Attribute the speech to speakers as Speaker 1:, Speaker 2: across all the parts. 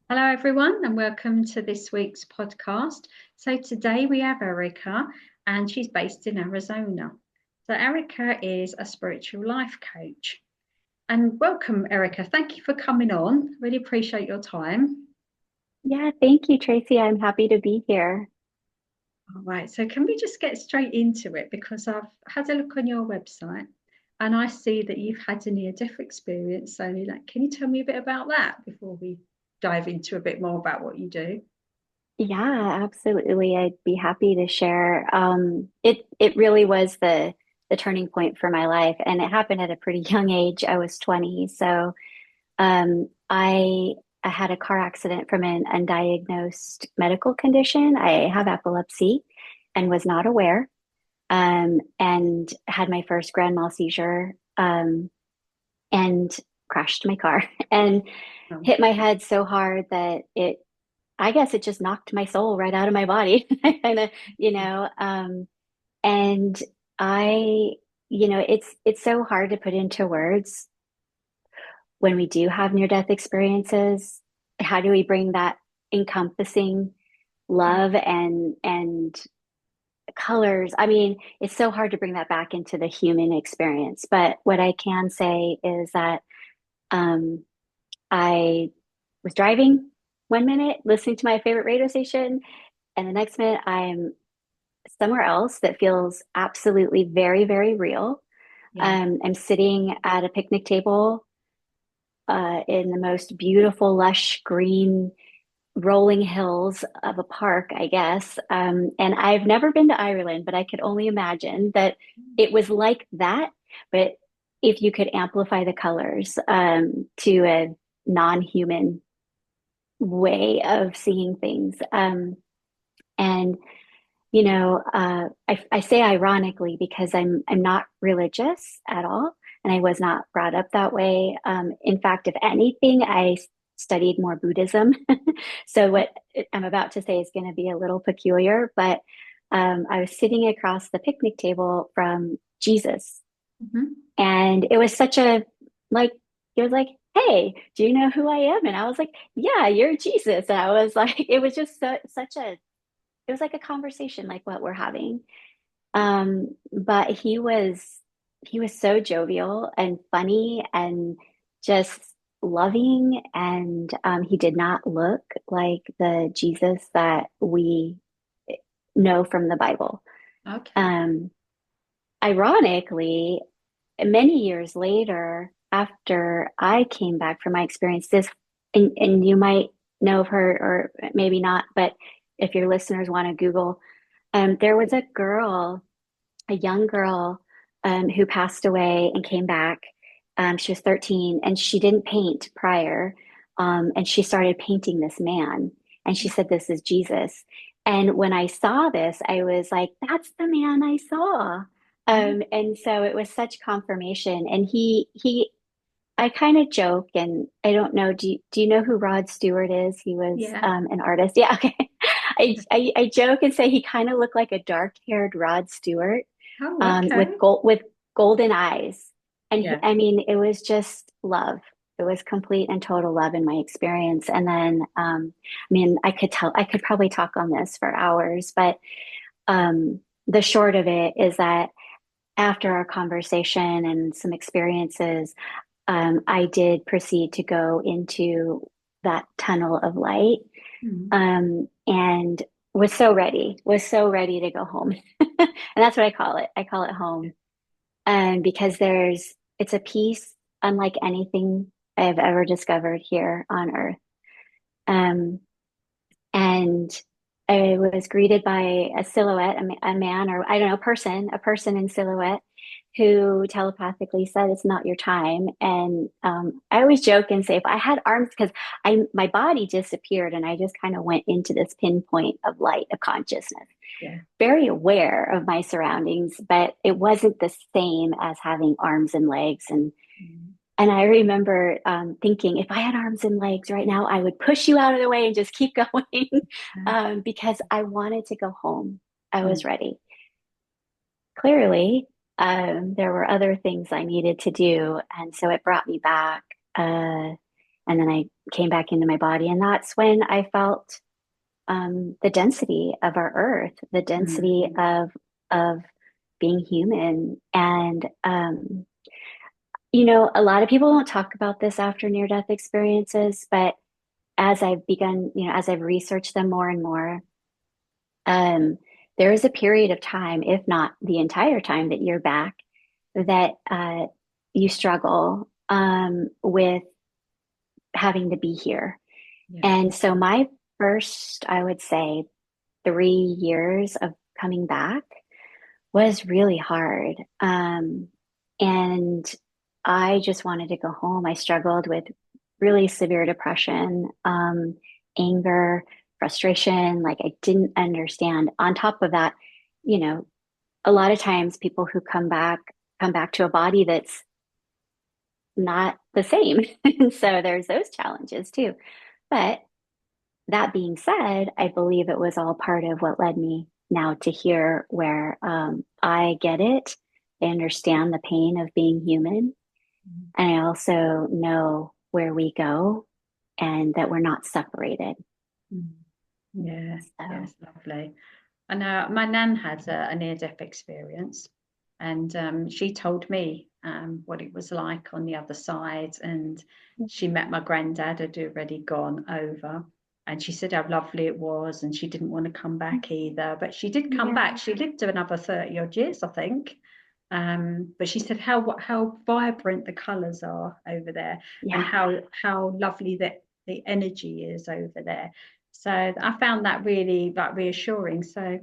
Speaker 1: Hello, everyone, and welcome to this week's podcast. So, today we have Erika, and she's based in Arizona. So, Erika is a spiritual life coach. And welcome, Erika. Thank you for coming on. Really appreciate your time.
Speaker 2: Yeah, thank you, Tracy. I'm happy to be here.
Speaker 1: All right, so can we just get straight into it? Because I've had a look on your website and I see that you've had a near death experience. So, can you tell me a bit about that before we dive into a bit more about what you do?
Speaker 2: Yeah, absolutely. I'd be happy to share. It really was the turning point for my life, and it happened at a pretty young age. I was 20, so I had a car accident from an undiagnosed medical condition. I have epilepsy and was not aware, and had my first grand mal seizure, and crashed my car and
Speaker 1: Um,
Speaker 2: hit my head so hard that I guess it just knocked my soul right out of my body. Kind of, you know, and I, it's so hard to put into words when we do have near-death experiences. How do we bring that encompassing love and colors? I mean, it's so hard to bring that back into the human experience. But what I can say is that um, I was driving one minute, listening to my favorite radio station, and the next minute I'm somewhere else that feels absolutely very, very real.
Speaker 1: yeah.
Speaker 2: I'm sitting at a picnic table in the most beautiful, lush green rolling hills of a park, I guess. And I've never been to Ireland, but I could only imagine that it was like that. But if you could amplify the colors to a non-human way of seeing things. And I say ironically because I'm not religious at all, and I was not brought up that way. In fact, if anything, I studied more Buddhism. So what I'm about to say is going to be a little peculiar, but I was sitting across the picnic table from Jesus,
Speaker 1: Mhm.
Speaker 2: and it was such a like he was like, "Hey, do you know who I am?" And I was like, "Yeah, you're Jesus." And I was like, it was just such a it was like a conversation like what we're having. But he was so jovial and funny and just loving, and he did not look like the Jesus that we know from the Bible.
Speaker 1: Okay.
Speaker 2: Um, Ironically, many years later, after I came back from my experience, and you might know of her or maybe not, but if your listeners want to Google, there was a girl, a young girl, who passed away and came back. She was 13 and she didn't paint prior. And she started painting this man. And she said, "This is Jesus." And when I saw this, I was like, "That's the man I saw."
Speaker 1: Mhm.
Speaker 2: And so it was such confirmation. And I kind of joke, and I don't know, do you know who Rod Stewart is? He was
Speaker 1: Yeah.
Speaker 2: an artist. Yeah, okay. I joke and say he kind of looked like a dark-haired Rod Stewart,
Speaker 1: Oh, okay.
Speaker 2: with golden eyes. And
Speaker 1: Yeah.
Speaker 2: I mean, it was just love. It was complete and total love in my experience. And then, I mean, I could probably talk on this for hours, but the short of it is that after our conversation and some experiences, I did proceed to go into that tunnel of light,
Speaker 1: Mhm.
Speaker 2: and was so ready to go home. And that's what I call it. I call it home. Because it's a peace unlike anything I've ever discovered here on Earth. Um, and I was greeted by a silhouette, a man, or I don't know, a person in silhouette who telepathically said, "It's not your time." And I always joke and say, if I had arms, because my body disappeared and I just kind of went into this pinpoint of light of consciousness,
Speaker 1: Yeah.
Speaker 2: very aware of my surroundings, but it wasn't the same as having arms and legs.
Speaker 1: Mhm.
Speaker 2: And I remember thinking, if I had arms and legs right now, I would push you out of the way and just keep going, because I wanted to go home. I was
Speaker 1: Mhm.
Speaker 2: ready. Clearly, there were other things I needed to do. And so it brought me back. and then I came back into my body. And that's when I felt the density of our earth, the density
Speaker 1: Mm.
Speaker 2: of being human. And you know, a lot of people don't talk about this after near-death experiences, but as I've begun, you know, as I've researched them more and more, um, there is a period of time, if not the entire time that you're back, that you struggle with having to be here.
Speaker 1: Yeah.
Speaker 2: And so my first, I would say, 3 years of coming back was really hard. And I just wanted to go home. I struggled with really severe depression, anger, frustration. Like I didn't understand. On top of that, you know, a lot of times people who come back to a body that's not the same. And so there's those challenges too. But that being said, I believe it was all part of what led me now to here, where I get it. I understand the pain of being human. And I also know where we go and that we're not separated.
Speaker 1: Mm. Yeah, yeah,
Speaker 2: So,
Speaker 1: it's lovely. I know my nan had a near-death experience, and she told me what it was like on the other side. And she met my granddad had already gone over, and she said how lovely it was, and she didn't want to come back either. But she did come back.
Speaker 2: yeah,
Speaker 1: She lived to another 30 odd years, I think. But she said how vibrant the colours are over there, and
Speaker 2: yeah.
Speaker 1: how lovely that the energy is over there. So I found that really like reassuring. So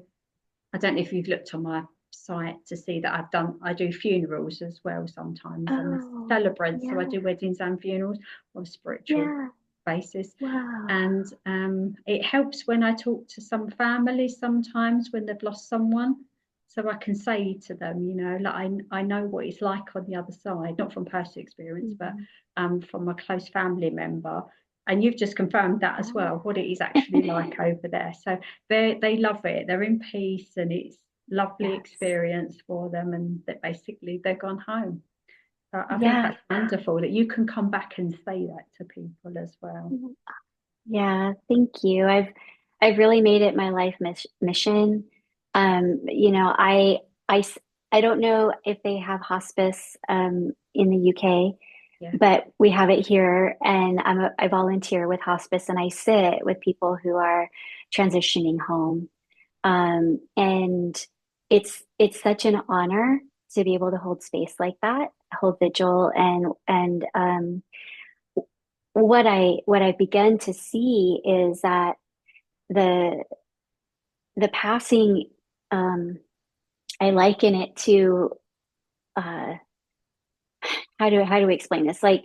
Speaker 1: I don't know if you've looked on my site to see that I do funerals as well sometimes. I'm a
Speaker 2: Oh,
Speaker 1: celebrant, so I
Speaker 2: yeah,
Speaker 1: do weddings and funerals on a spiritual
Speaker 2: yeah.
Speaker 1: basis.
Speaker 2: Wow.
Speaker 1: And it helps when I talk to some families sometimes when they've lost someone. So I can say to them, you know, like I know what it's like on the other side, not from personal experience, but
Speaker 2: Mhm.
Speaker 1: from a close family member. And you've just confirmed that as well, what it is actually like over there. So they love it. They're in peace, and it's lovely
Speaker 2: Yes.
Speaker 1: experience for them, and that basically they're gone home. So I think
Speaker 2: Yeah.
Speaker 1: that's wonderful that you can come back and say that to people as well.
Speaker 2: Yeah, thank you. I've really made it my life mission. You know, I don't know if they have hospice in the UK,
Speaker 1: Yeah.
Speaker 2: but we have it here, and I volunteer with hospice, and I sit with people who are transitioning home. And it's such an honor to be able to hold space like that, hold vigil, and what I began to see is that the the passing, um, I liken it to uh, how do we explain this? Like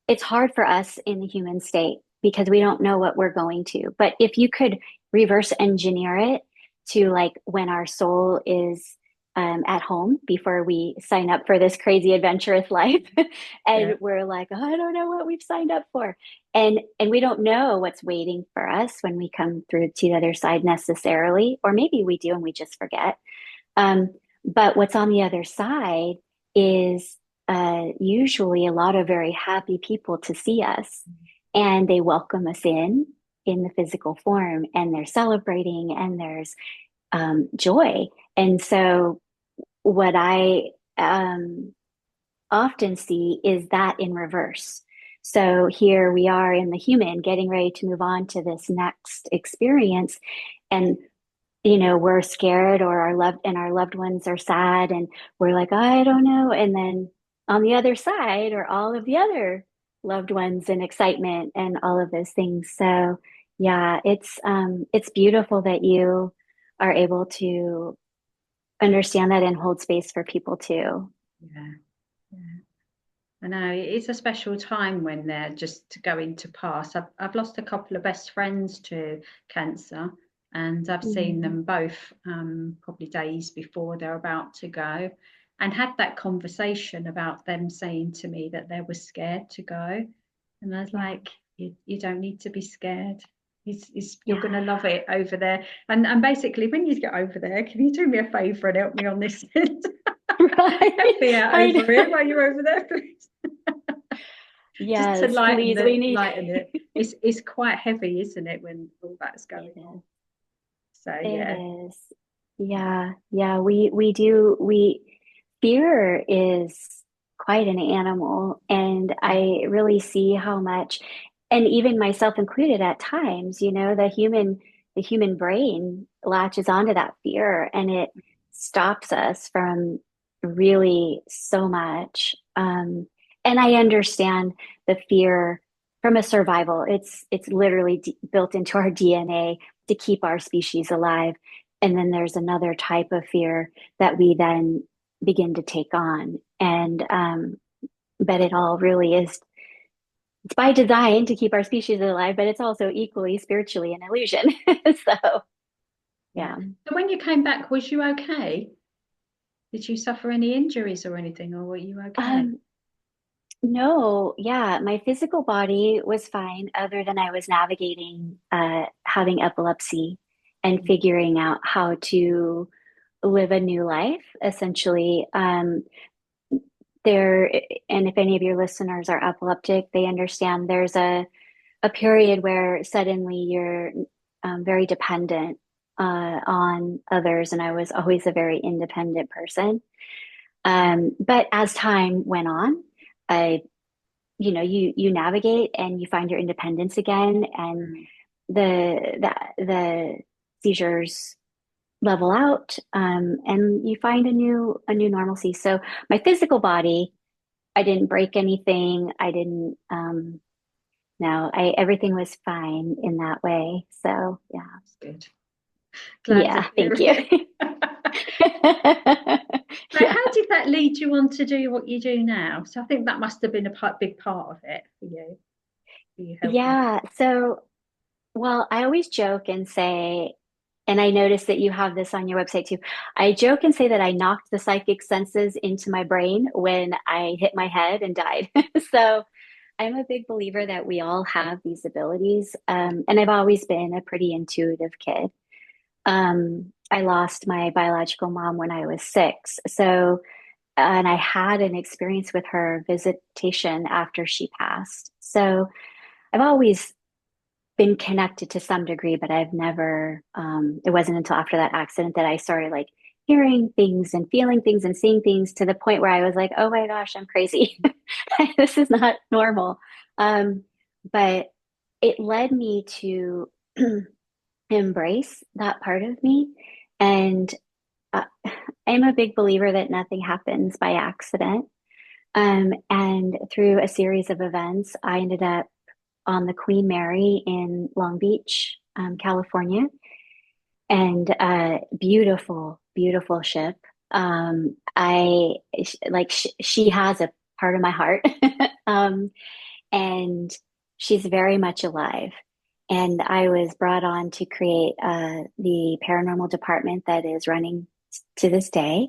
Speaker 2: it's hard for us in the human state because we don't know what we're going to. But if you could reverse engineer it to like when our soul is at home before we sign up for this crazy adventurous life, and
Speaker 1: Yeah.
Speaker 2: we're like, oh, I don't know what we've signed up for, and we don't know what's waiting for us when we come through to the other side necessarily, or maybe we do and we just forget. Um, but what's on the other side is usually a lot of very happy people to see us, and they welcome us in the physical form, and they're celebrating, and there's joy. And so, what I often see is that in reverse. So here we are in the human getting ready to move on to this next experience. And you know, we're scared or our loved ones are sad and we're like, I don't know. And then on the other side are all of the other loved ones and excitement and all of those things. So yeah, it's beautiful that you are able to understand that and hold space for people too.
Speaker 1: Yeah. Yeah. I know it's a special time when they're just going to pass. I've lost a couple of best friends to cancer, and I've seen
Speaker 2: Mm,
Speaker 1: them both probably days before they're about to go, and had that conversation about them saying to me that they were scared to go. And I was
Speaker 2: yeah,
Speaker 1: like, you don't need to be scared. You're going
Speaker 2: yeah.
Speaker 1: to love it over there. And basically, when you get over there, can you do me a favour and help me on this?
Speaker 2: Right.
Speaker 1: Help me out
Speaker 2: I
Speaker 1: over here
Speaker 2: know.
Speaker 1: while you're over there, please. just to
Speaker 2: Yes, please. We need
Speaker 1: lighten it. It's quite heavy, isn't it, when all that's
Speaker 2: it
Speaker 1: going on?
Speaker 2: is.
Speaker 1: So
Speaker 2: It
Speaker 1: yeah.
Speaker 2: is. Yeah. Yeah. We do fear is quite an animal, and
Speaker 1: Yeah.
Speaker 2: I really see how much, and even myself included at times, the human brain latches onto that fear and it stops us from really so much. And I understand the fear from a survival. It's literally built into our DNA to keep our species alive. And then there's another type of fear that we then begin to take on. And but it all really is, it's by design to keep our species alive, but it's also equally spiritually an illusion. So
Speaker 1: Yeah.
Speaker 2: yeah.
Speaker 1: So when you came back, was you okay? Did you suffer any injuries or anything, or were you okay?
Speaker 2: Um, no, yeah, my physical body was fine, other than I was navigating having epilepsy and
Speaker 1: Mm.
Speaker 2: figuring out how to live a new life, essentially. There, and if any of your listeners are epileptic, they understand there's a period where suddenly you're very dependent on others, and I was always a very independent person. But as time went on, I, you navigate and you find your independence again, and
Speaker 1: Mm.
Speaker 2: the seizures level out, and you find a new normalcy. So my physical body, I didn't break anything. I didn't, no, everything was fine in that way. So yeah.
Speaker 1: That's good. Glad to
Speaker 2: Yeah,
Speaker 1: hear
Speaker 2: thank you.
Speaker 1: it. So
Speaker 2: Yeah.
Speaker 1: how did that lead you on to do what you do now? So I think that must have been big part of it for you helping.
Speaker 2: Yeah. So, well, I always joke and say, and I noticed that you have this on your website too. I joke and say that I knocked the psychic senses into my brain when I hit my head and died. So I'm a big believer that we all have these abilities. And I've always been a pretty intuitive kid. I lost my biological mom when I was 6. So, and I had an experience with her visitation after she passed. So I've always been connected to some degree, but I've never, it wasn't until after that accident that I started like hearing things and feeling things and seeing things to the point where I was like, oh my gosh, I'm crazy. This is not normal. But it led me to embrace that part of me. And uh, I'm a big believer that nothing happens by accident. And through a series of events, I ended up on the Queen Mary in Long Beach, California, and beautiful, beautiful ship. She has a part of my heart, and she's very much alive. And I was brought on to create the paranormal department that is running to this day,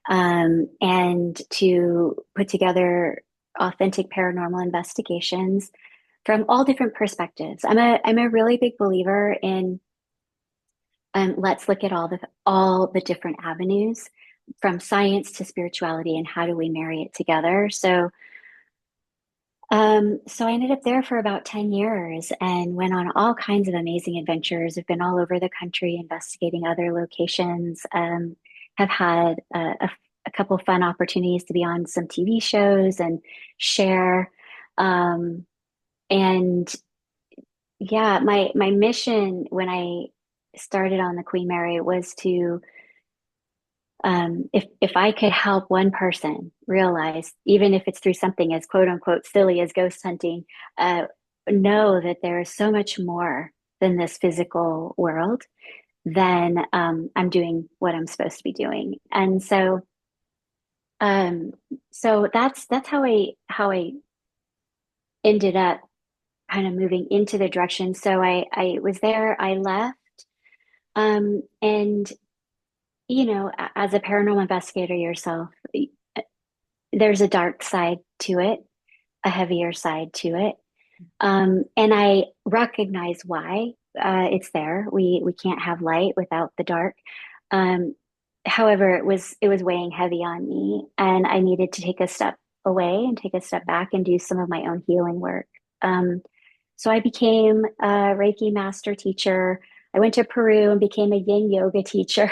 Speaker 2: and to put together authentic paranormal investigations from all different perspectives. I'm a really big believer in let's look at all the different avenues from science to spirituality and how do we marry it together. So I ended up there for about 10 years and went on all kinds of amazing adventures. I've been all over the country investigating other locations. Have had a couple fun opportunities to be on some TV shows and share. Um, and yeah, my mission when I started on the Queen Mary was to, if I could help one person realize, even if it's through something as quote unquote silly as ghost hunting, uh, know that there is so much more than this physical world, then I'm doing what I'm supposed to be doing. And um, so that's how I ended up kind of moving into the direction. So I was there, I left, and as a paranormal investigator yourself, there's a dark side to it, a heavier side to it. And I recognize why it's there. We can't have light without the dark. Um, However, it was weighing heavy on me, and I needed to take a step away and take a step back and do some of my own healing work. So I became a Reiki master teacher. I went to Peru and became a yin yoga teacher.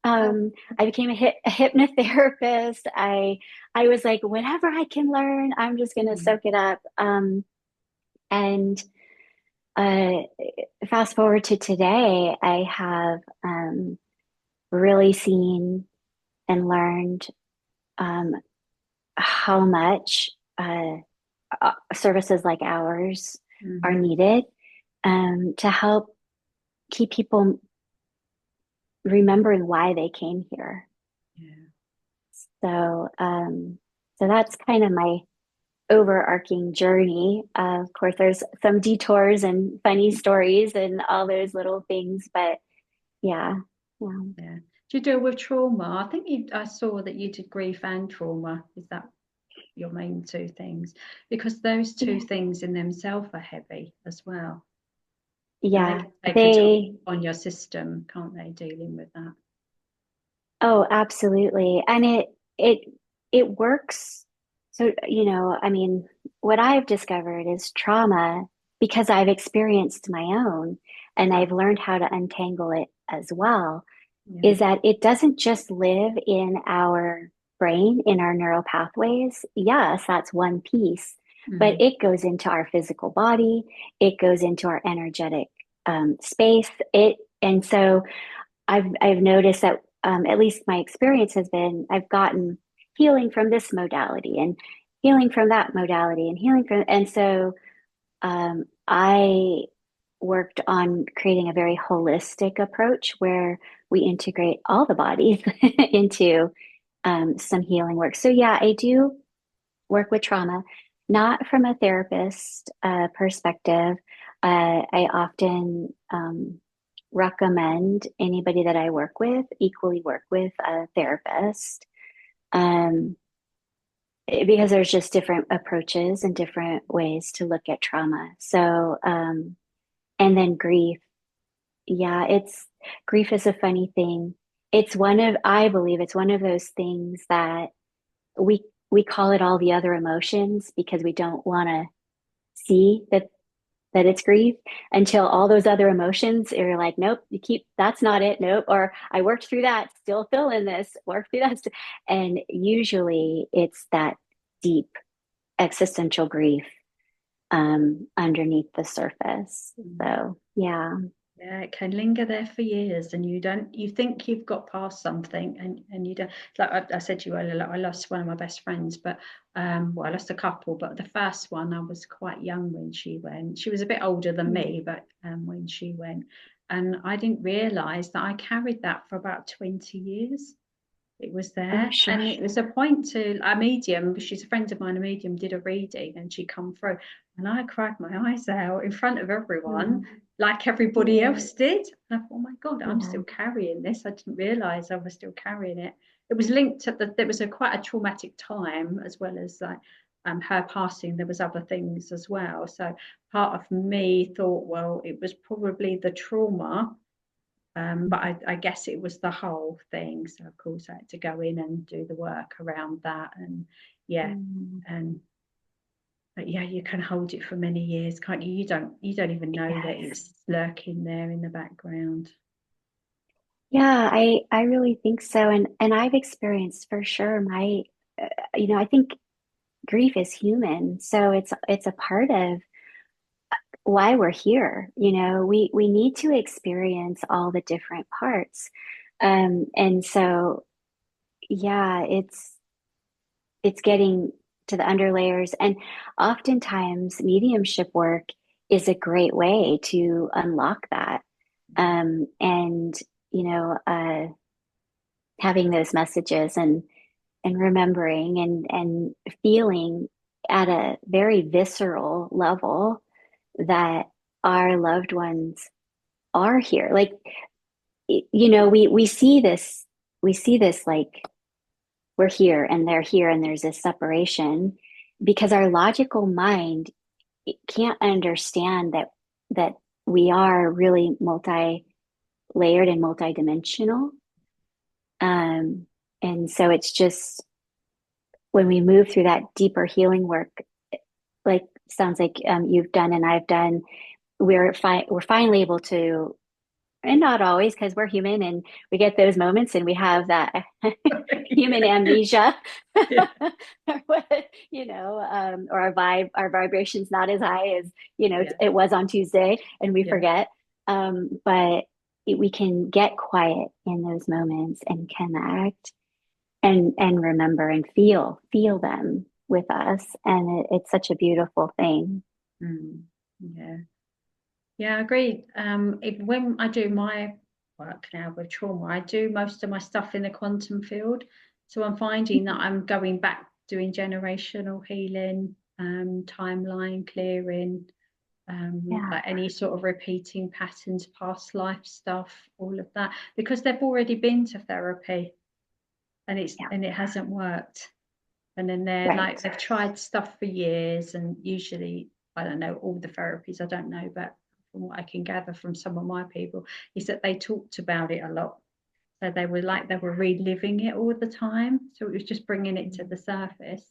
Speaker 1: Oh,
Speaker 2: I became a hypnotherapist. I was like, whatever I can learn, I'm just going to
Speaker 1: mm,
Speaker 2: soak it up. And uh, fast forward to today, I have really seen and learned um, how much services like ours are
Speaker 1: mhm,
Speaker 2: needed to help keep people remembering why they came here.
Speaker 1: yeah.
Speaker 2: So, so that's kind of my overarching journey. Of course, there's some detours and funny stories and all those little things, but yeah, yeah,
Speaker 1: Yeah. Do you deal with trauma? I think I saw that you did grief and trauma. Is that your main two things? Because those two
Speaker 2: yeah,
Speaker 1: things in themselves are heavy as well. And they
Speaker 2: yeah.
Speaker 1: can take a toll
Speaker 2: They,
Speaker 1: on your system, can't they, dealing with that?
Speaker 2: oh, absolutely. And it, it works. So, you know, I mean, what I've discovered is trauma because I've experienced my own and
Speaker 1: Yeah.
Speaker 2: I've learned how to untangle it as well,
Speaker 1: Yeah.
Speaker 2: is that it doesn't just live in our brain, in our neural pathways. Yes, that's one piece, but
Speaker 1: Mm.
Speaker 2: it goes into our physical body, it goes into our energetic space. And so I've noticed that at least my experience has been I've gotten healing from this modality and healing from that modality and healing from, and so I worked on creating a very holistic approach where we integrate all the bodies into some healing work. So yeah, I do work with trauma, not from a therapist perspective. I often recommend anybody that I work with equally work with a therapist um, because there's just different approaches and different ways to look at trauma. So, and then grief. Yeah, it's grief is a funny thing. It's one of, I believe it's one of those things that we call it all the other emotions because we don't want to see that it's grief until all those other emotions are like, nope, you keep, that's not it. Nope. Or I worked through that, still feeling this, work through that. And usually it's that deep existential grief underneath the surface.
Speaker 1: Mm.
Speaker 2: So yeah.
Speaker 1: Yeah, it can linger there for years, and you think you've got past something, and you don't. Like I said to you earlier, like I lost one of my best friends, but well, I lost a couple, but the first one I was quite young when she went. She was a bit older than
Speaker 2: Mm.
Speaker 1: me, but when she went, and I didn't realise that I carried that for about 20 years. It was
Speaker 2: Oh,
Speaker 1: there,
Speaker 2: sure.
Speaker 1: and it was a point to a medium. She's a friend of mine. A medium did a reading, and she come through, and I cried my eyes out in front of everyone,
Speaker 2: Mm.
Speaker 1: like everybody
Speaker 2: Yeah.
Speaker 1: else did. And I thought, oh my God, I'm
Speaker 2: Yeah.
Speaker 1: still carrying this. I didn't realise I was still carrying it. It was linked to there was a quite a traumatic time as well as like her passing. There was other things as well. So part of me thought, well, it was probably the trauma, but I guess it was the whole thing. So of course I had to go in and do the work around that, and yeah,
Speaker 2: Mm.
Speaker 1: and but yeah, you can hold it for many years, can't you? You don't even know that
Speaker 2: Yes.
Speaker 1: it's lurking there in the background.
Speaker 2: Yeah, I really think so. And I've experienced for sure my you know, I think grief is human. So it's a part of why we're here. You know, we need to experience all the different parts. And so yeah, it's getting to the underlayers. And oftentimes mediumship work is a great way to unlock that. And you know, having those messages and remembering and feeling at a very visceral level that our loved ones are here. Like, you know, we see this like we're here and they're here and there's this separation because our logical mind can't understand that we are really multi-layered and multi-dimensional. Um, and so it's just when we move through that deeper healing work, like sounds like you've done and I've done, we're finally able to, and not always because we're human and we get those moments and we have that human amnesia.
Speaker 1: Yeah,
Speaker 2: Or our vibration's not as high as
Speaker 1: yeah,
Speaker 2: it was on Tuesday, and we
Speaker 1: yeah.
Speaker 2: forget. But we can get quiet in those moments and connect and remember and feel them with us, and it's such a beautiful thing.
Speaker 1: Mm, yeah. Yeah, I agree. When I do my work now with trauma, I do most of my stuff in the quantum field. So I'm finding that I'm going back doing generational healing, timeline clearing,
Speaker 2: Yeah,
Speaker 1: like any sort of repeating patterns, past life stuff, all of that, because they've already been to therapy
Speaker 2: yeah,
Speaker 1: and it hasn't worked. And then they're
Speaker 2: right.
Speaker 1: like they've tried stuff for years, and usually I don't know all the therapies, I don't know, but from what I can gather from some of my people is that they talked about it a lot. So they were reliving it all the time. So it was just bringing it to the surface,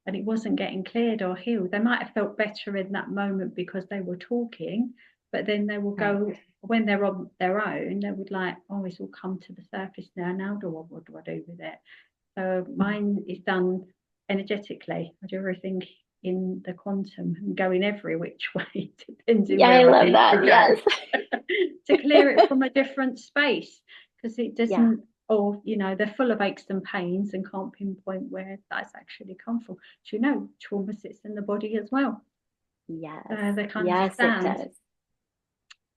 Speaker 1: and it wasn't getting cleared or healed. They might have felt better in that moment because they were talking, but then they will
Speaker 2: Right.
Speaker 1: go when they're on their own. They would like, oh, it's all come to the surface now. What do I do with it? So mine is done energetically. I do everything in the quantum and going every which way, depending
Speaker 2: Yeah, I
Speaker 1: where I
Speaker 2: love
Speaker 1: need to
Speaker 2: that. Yes.
Speaker 1: go to clear it from a different space because it
Speaker 2: Yeah.
Speaker 1: doesn't, or they're full of aches and pains and can't pinpoint where that's actually come from. Do trauma sits in the body as well?
Speaker 2: Yes.
Speaker 1: So they can
Speaker 2: Yes, it
Speaker 1: understand.
Speaker 2: does.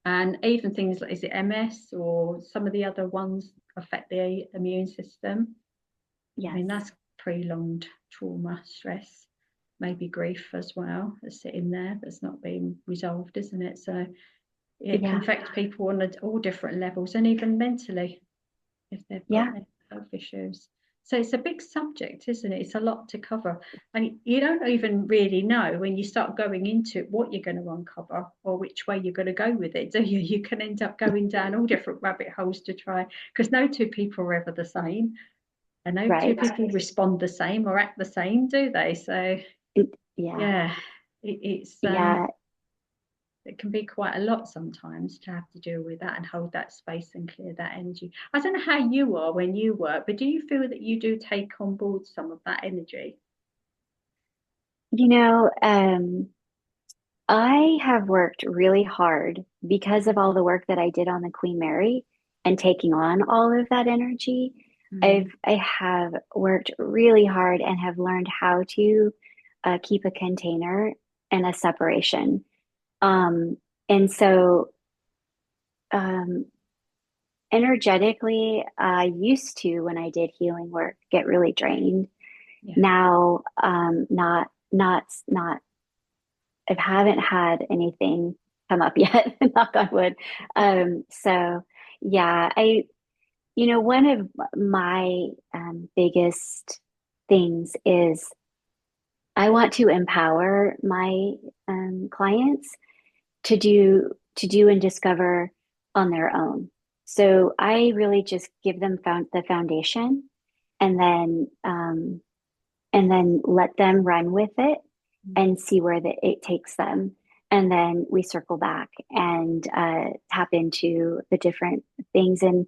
Speaker 1: And even things like, is it MS or some of the other ones affect the immune system? I
Speaker 2: Yes.
Speaker 1: mean, that's prolonged trauma, stress, maybe grief as well, that's sitting there that's not being resolved, isn't it? So it can
Speaker 2: Yeah.
Speaker 1: affect people on all different levels and even mentally if they've got
Speaker 2: Yeah.
Speaker 1: mental health issues. So it's a big subject, isn't it? It's a lot to cover. And you don't even really know when you start going into it what you're going to uncover or which way you're going to go with it, do you? You can end up going down all different rabbit holes to try, because no two people are ever the same. And no two
Speaker 2: Right.
Speaker 1: people respond the same or act the same, do they? So
Speaker 2: Yeah.
Speaker 1: yeah, it's
Speaker 2: Yeah.
Speaker 1: it can be quite a lot sometimes to have to deal with that and hold that space and clear that energy. I don't know how you are when you work, but do you feel that you do take on board some of that energy?
Speaker 2: You know, I have worked really hard because of all the work that I did on the Queen Mary and taking on all of that energy.
Speaker 1: Mm,
Speaker 2: I have worked really hard and have learned how to keep a container and a separation. Um, and so um, energetically, I used to, when I did healing work, get really drained.
Speaker 1: yeah.
Speaker 2: Now, not I haven't had anything come up yet, knock on wood. So yeah, one of my biggest things is I want to empower my clients to do and discover on their own. So I really just give them the foundation, and then let them run with it and see where it takes them. And then we circle back and tap into the different things and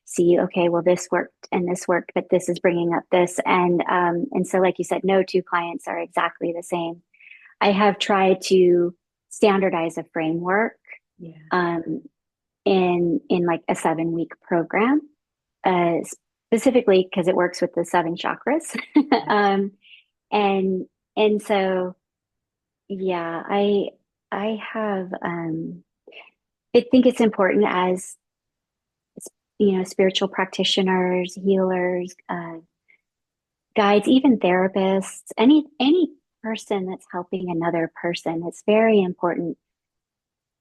Speaker 2: see, okay, well, this worked and this worked, but this is bringing up this. And so, like you said, no two clients are exactly the same. I have tried to standardize a framework
Speaker 1: Yeah.
Speaker 2: um, in like a 7 week program, uh, specifically because it works with the seven chakras.
Speaker 1: Yeah.
Speaker 2: um, and and so yeah, I have I think it's important as spiritual practitioners, healers, guides, even therapists, any person that's helping another person. It's very important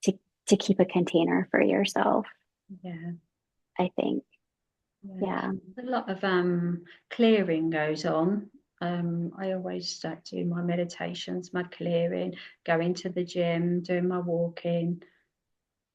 Speaker 2: to to keep a container for yourself,
Speaker 1: Yeah.
Speaker 2: I think.
Speaker 1: Yeah.
Speaker 2: Yeah.
Speaker 1: A lot of clearing goes on. I always start doing my meditations, my clearing, going to the gym, doing my walking,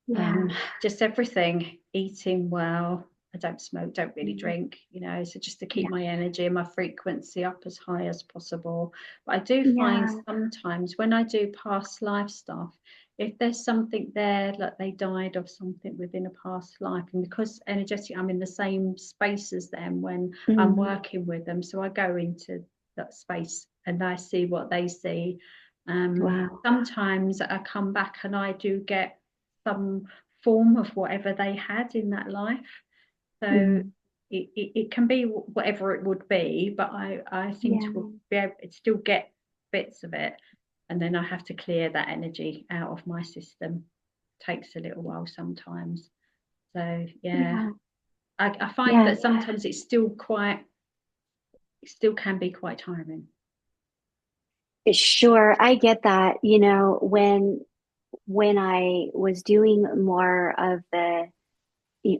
Speaker 2: Yeah.
Speaker 1: um, just everything, eating well, I don't smoke, don't really drink, so just to keep
Speaker 2: Yeah.
Speaker 1: my energy and my frequency up as high as possible. But I do find
Speaker 2: Yeah.
Speaker 1: sometimes when I do past life stuff, if there's something there, like they died of something within a past life, and because energetic, I'm in the same space as them when I'm
Speaker 2: Mm.
Speaker 1: working with them. So I go into that space and I see what they see.
Speaker 2: Wow.
Speaker 1: Sometimes I come back and I do get some form of whatever they had in that life. So
Speaker 2: Mm.
Speaker 1: it can be whatever it would be, but I seem
Speaker 2: Yeah.
Speaker 1: to be able to still get bits of it. And then I have to clear that energy out of my system. Takes a little while sometimes. So yeah,
Speaker 2: Yeah.
Speaker 1: I find
Speaker 2: Yeah.
Speaker 1: that sometimes it still can be quite tiring.
Speaker 2: Sure, I get that. When I was doing more of the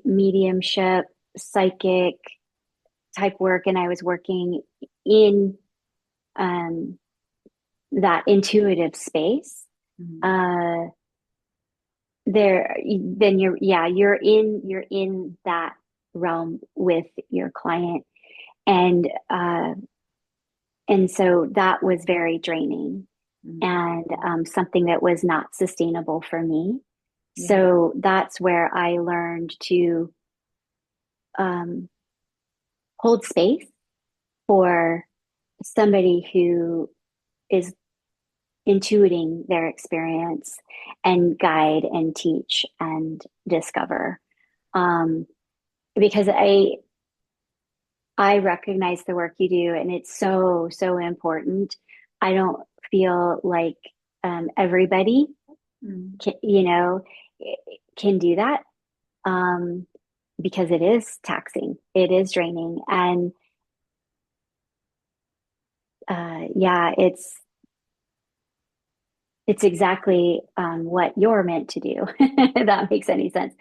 Speaker 2: mediumship, psychic type work, and I was working in um, that intuitive space,
Speaker 1: Mm.
Speaker 2: uh, then you're in that realm with your client, and so that was very draining
Speaker 1: Mm.
Speaker 2: and something that was not sustainable for me.
Speaker 1: Yeah,
Speaker 2: So that's where I learned to um, hold space for somebody who is intuiting their experience and guide and teach and discover. Um, because I recognize the work you do, and it's so, so important. I don't feel like everybody
Speaker 1: mm.
Speaker 2: can, can do that, um, because it is taxing, it is draining, and yeah, it's exactly what you're meant to do. If that makes any sense.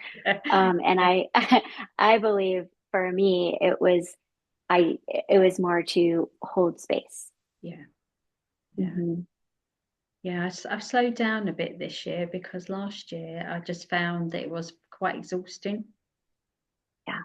Speaker 2: And
Speaker 1: Yeah,
Speaker 2: I believe for me, it was more to hold space.
Speaker 1: yeah, yeah.
Speaker 2: Hmm.
Speaker 1: Yeah, I've slowed down a bit this year because last year I just found that it was quite exhausting.
Speaker 2: Yeah,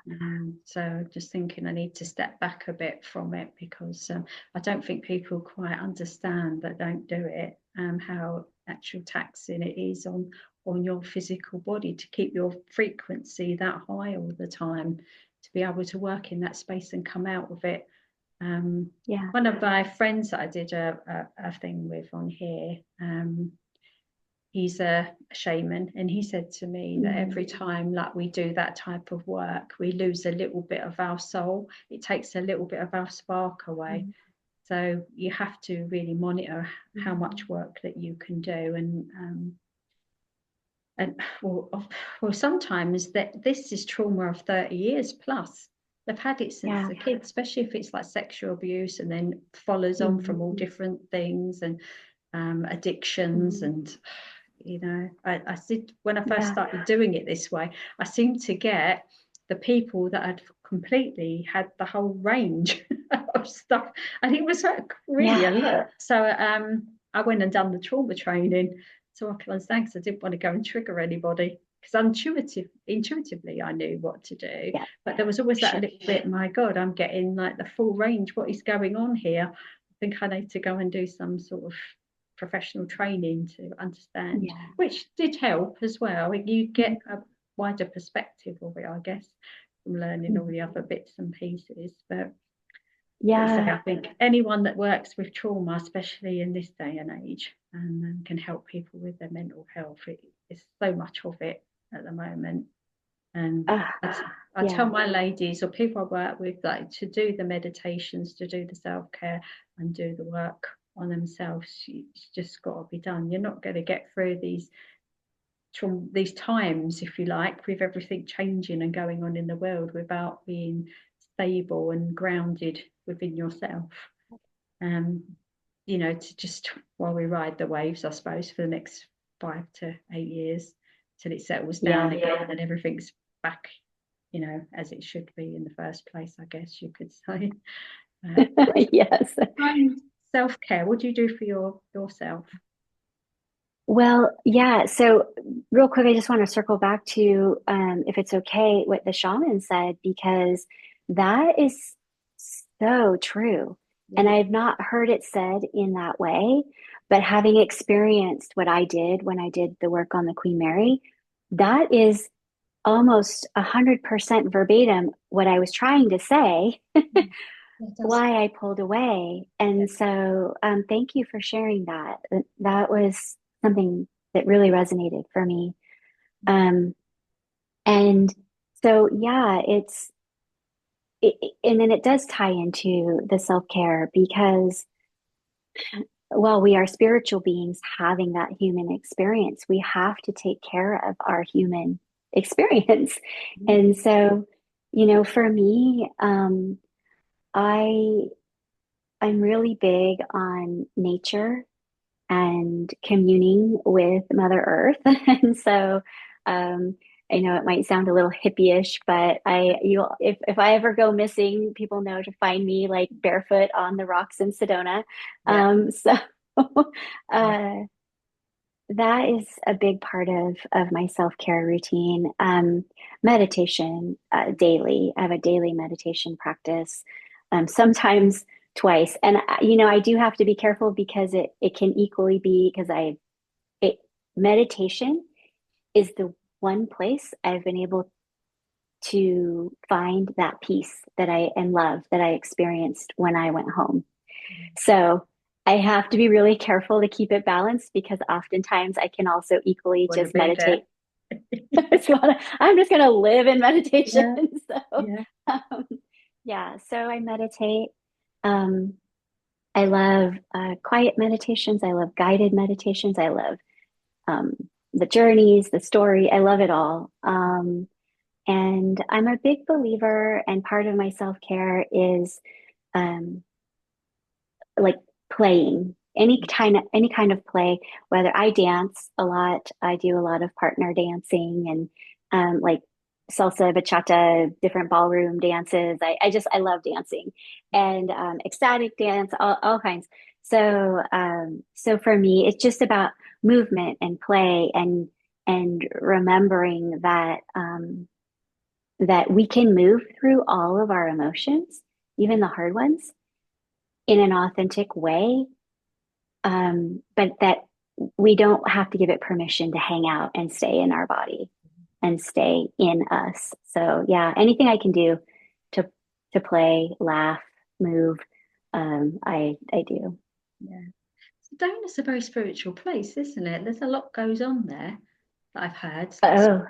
Speaker 1: So just thinking I need to step back a bit from it because I don't think people quite understand that don't do it, how actual taxing it is on your physical body to keep your frequency that high all the time, to be able to work in that space and come out of it. Um,
Speaker 2: yeah.
Speaker 1: One of my friends that I did a thing with on here, he's a shaman, and he said to me that
Speaker 2: Mm,
Speaker 1: every time like we do that type of work, we lose a little bit of our soul. It takes a little bit of our spark away.
Speaker 2: mm,
Speaker 1: So you have to really monitor how
Speaker 2: mm.
Speaker 1: much work that you can do. And well, sometimes that this is trauma of 30 years plus. They've had it since
Speaker 2: Yeah.
Speaker 1: the kids, especially if it's like sexual abuse and then follows on from all
Speaker 2: Mm,
Speaker 1: different things and addictions.
Speaker 2: mm.
Speaker 1: And I did, when I first
Speaker 2: Yeah.
Speaker 1: started doing it this way, I seemed to get the people that had completely had the whole range of stuff. I think it was like really
Speaker 2: Yeah.
Speaker 1: a lot. So I went and done the trauma training so I could understand, because I didn't want to go and trigger anybody. Because intuitively, I knew what to do,
Speaker 2: Yeah.
Speaker 1: but there was always that
Speaker 2: Sure.
Speaker 1: little bit. My God, I'm getting like the full range. What is going on here? I think I need to go and do some sort of professional training to understand,
Speaker 2: Yeah.
Speaker 1: which did help as well. You
Speaker 2: Mm,
Speaker 1: get a wider perspective of it, I guess, from learning all
Speaker 2: mm.
Speaker 1: the other bits and pieces. But like you say,
Speaker 2: Yeah.
Speaker 1: I think anyone that works with trauma, especially in this day and age, and can help people with their mental health, it's so much of it at the moment. And
Speaker 2: Uh,
Speaker 1: I tell
Speaker 2: yeah.
Speaker 1: my ladies or people I work with, like, to do the meditations, to do the self-care and do the work on themselves. It's just got to be done. You're not going to get through these times, if you like, with everything changing and going on in the world without being stable and grounded within yourself. Um, to just, while we ride the waves, I suppose, for the next 5 to 8 years till it settles down
Speaker 2: Yeah.
Speaker 1: again and everything's back, as it should be in the first place, I guess you could say. What
Speaker 2: Yes.
Speaker 1: self-care? What do you do for yourself?
Speaker 2: Well, yeah. So, real quick, I just want to circle back to, if it's okay, what the shaman said, because that is so true. And
Speaker 1: Yeah.
Speaker 2: I've not heard it said in that way, but having experienced what I did when I did the work on the Queen Mary, that is almost 100% verbatim what I was trying to say,
Speaker 1: Mm. It does.
Speaker 2: why I pulled away.
Speaker 1: Yeah.
Speaker 2: And so, thank you for sharing that. That was something that really resonated for me.
Speaker 1: Mm.
Speaker 2: Um, and so, yeah, and then it does tie into the self-care because, well, we are spiritual beings having that human experience. We have to take care of our human experience.
Speaker 1: Mm.
Speaker 2: And so, for me, I I'm really big on nature and communing with Mother Earth. And so, um, I know it might sound a little hippie-ish, but if I ever go missing, people know to find me like barefoot on the rocks in Sedona.
Speaker 1: Yeah.
Speaker 2: So
Speaker 1: Yeah.
Speaker 2: uh, that is a big part of my self-care routine. Meditation, daily. I have a daily meditation practice, sometimes twice. And I do have to be careful because it can equally be because it meditation is the one place I've been able to find that peace that I and love that I experienced when I went home. So I have to be really careful to keep it balanced because oftentimes I can also equally
Speaker 1: Want to
Speaker 2: just
Speaker 1: be there.
Speaker 2: meditate. I'm just going to live in meditation.
Speaker 1: Yeah.
Speaker 2: So,
Speaker 1: Yeah.
Speaker 2: um, yeah, so I meditate. Um, I love quiet meditations. I love guided meditations. I love um, the journeys, the story. I love it all. And I'm a big believer, and part of my self-care is um, like playing any kind of play, whether I dance a lot. I do a lot of partner dancing and like salsa, bachata, different ballroom dances. I love dancing and ecstatic dance, all kinds. So for me it's just about movement and play and remembering that we can move through all of our emotions, even the hard ones, in an authentic way, but that we don't have to give it permission to hang out and stay in our body and stay in us. So yeah, anything I can do to play, laugh, move, I do.
Speaker 1: Yeah. So Dona's a very spiritual place, isn't it? There's a lot goes on there that I've heard.
Speaker 2: Oh,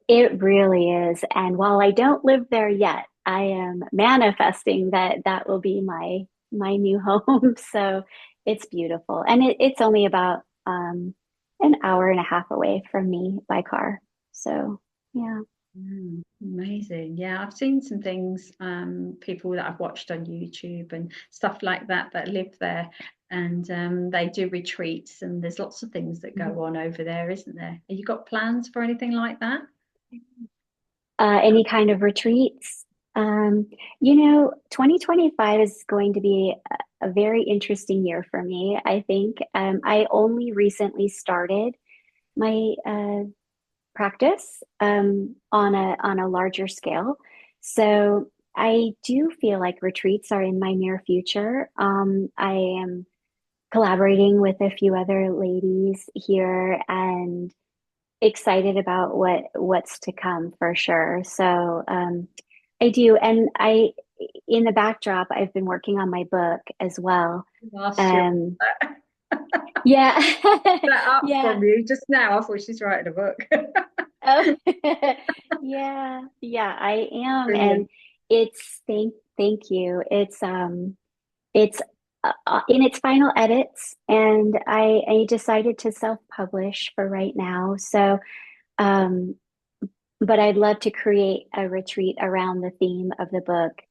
Speaker 2: it really is. And while I don't live there yet, I am manifesting that that will be my new home. So it's beautiful. And it's only about an hour and a half away from me by car. So yeah.
Speaker 1: Amazing. Yeah, I've seen some things, people that I've watched on YouTube and stuff like that that live there. And they do retreats, and there's lots of things that
Speaker 2: Mhm.
Speaker 1: go on over there, isn't there? Have you got plans for anything like that?
Speaker 2: Any kind of retreats. 2025 is going to be a very interesting year for me. I think I only recently started my practice on a larger scale. So I do feel like retreats are in my near future. I am collaborating with a few other ladies here and excited about what's to come for sure. So I do, and I in the backdrop, I've been working on my book as well.
Speaker 1: Last year,
Speaker 2: Um, yeah,
Speaker 1: that up
Speaker 2: yeah.
Speaker 1: from you just now. I thought she's writing a book.
Speaker 2: Oh, yeah, yeah, I am,
Speaker 1: Brilliant.
Speaker 2: and thank you. It's in its final edits, and I decided to self-publish for right now. So, um, but I'd love to create a retreat around the theme of the book,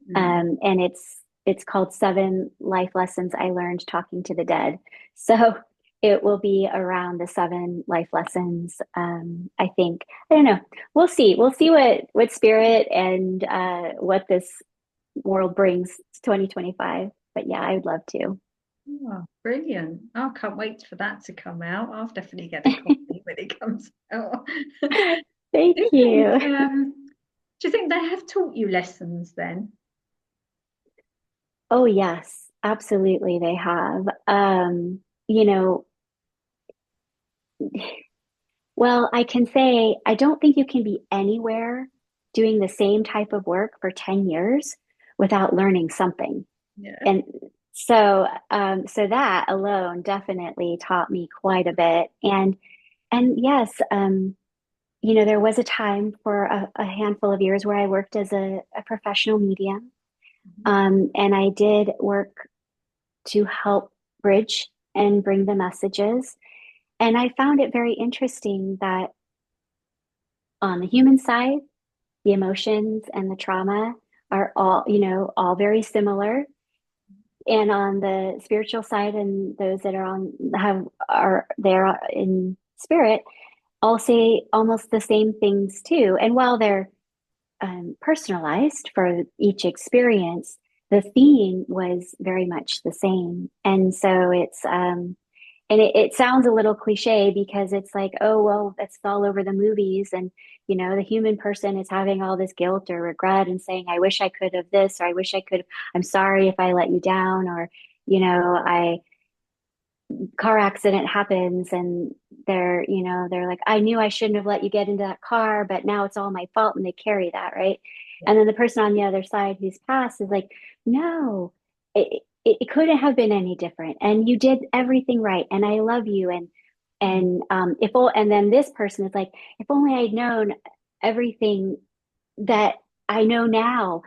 Speaker 1: Mm.
Speaker 2: and it's called Seven Life Lessons I Learned Talking to the Dead. So it will be around the seven life lessons. I think I don't know. We'll see. We'll see what spirit and what this world brings to 2025. But yeah, I would love to.
Speaker 1: Oh, brilliant. Oh, I can't wait for that to come out. I'll definitely get a copy when it comes out.
Speaker 2: Thank you.
Speaker 1: Do you think they have taught you lessons then?
Speaker 2: Oh, yes, absolutely, they have. You know, well, I can say I don't think you can be anywhere doing the same type of work for 10 years without learning something.
Speaker 1: Yeah.
Speaker 2: And so that alone definitely taught me quite a bit. And yes, there was a time for a handful of years where I worked as a professional medium.
Speaker 1: Mhm.
Speaker 2: And I did work to help bridge and bring the messages. And I found it very interesting that on the human side, the emotions and the trauma are all very similar. And on the spiritual side, and those that are there in spirit, all say almost the same things too. And while they're personalized for each experience, the theme was very much the same. And so it sounds a little cliche because it's like, oh, well, that's all over the movies. And, the human person is having all this guilt or regret and saying, I wish I could have this, or I wish I could, I'm sorry if I let you down, or, I car accident happens and they're like, I knew I shouldn't have let you get into that car, but now it's all my fault. And they carry that, right?
Speaker 1: Yeah.
Speaker 2: And then the person on the other side who's passed is like, no, it couldn't have been any different. And you did everything right. And I love you.
Speaker 1: Mm.
Speaker 2: And then this person is like, if only I'd known everything that I know now,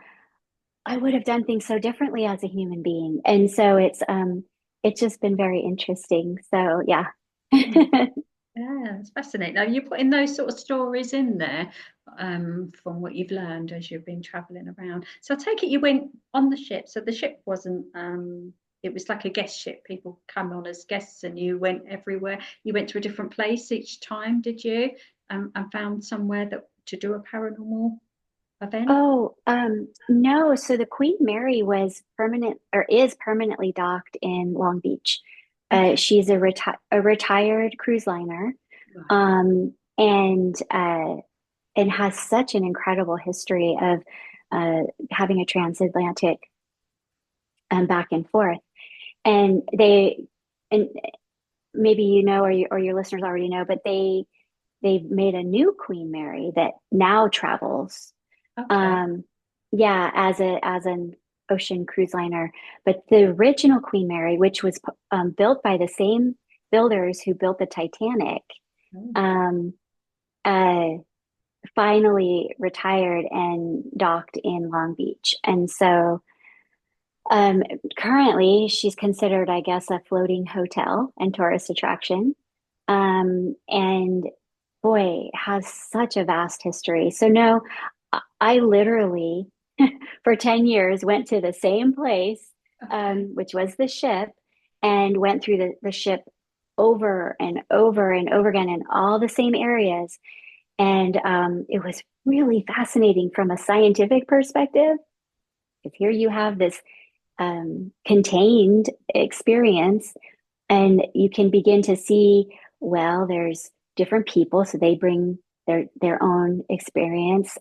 Speaker 2: I would have done things so differently as a human being. And so it's just been very interesting. So yeah.
Speaker 1: Mm. Yeah, it's fascinating. Now you're putting those sort of stories in there from what you've learned as you've been traveling around. So I take it you went on the ship. So the ship wasn't, it was like a guest ship. People come on as guests and you went everywhere. You went to a different place each time, did you? And found somewhere that to do a paranormal event?
Speaker 2: Oh, no. So the Queen Mary was permanent or is permanently docked in Long Beach.
Speaker 1: Okay.
Speaker 2: She's a retired cruise liner,
Speaker 1: Right.
Speaker 2: um, and uh, and has such an incredible history of having a transatlantic back and forth. And and maybe or your listeners already know, but they've made a new Queen Mary that now travels.
Speaker 1: Okay.
Speaker 2: Um, yeah, as an ocean cruise liner. But the original Queen Mary, which was built by the same builders who built the Titanic,
Speaker 1: Oh.
Speaker 2: um, uh, finally retired and docked in Long Beach. And so um, currently she's considered, I guess, a floating hotel and tourist attraction. And boy, has such a vast history. So no, I literally for 10 years went to the same place,
Speaker 1: Okay.
Speaker 2: which was the ship, and went through the ship over and over and over again in all the same areas. And it was really fascinating from a scientific perspective. Because here you have this contained experience, and you can begin to see, well, there's different people, so they bring their own experience.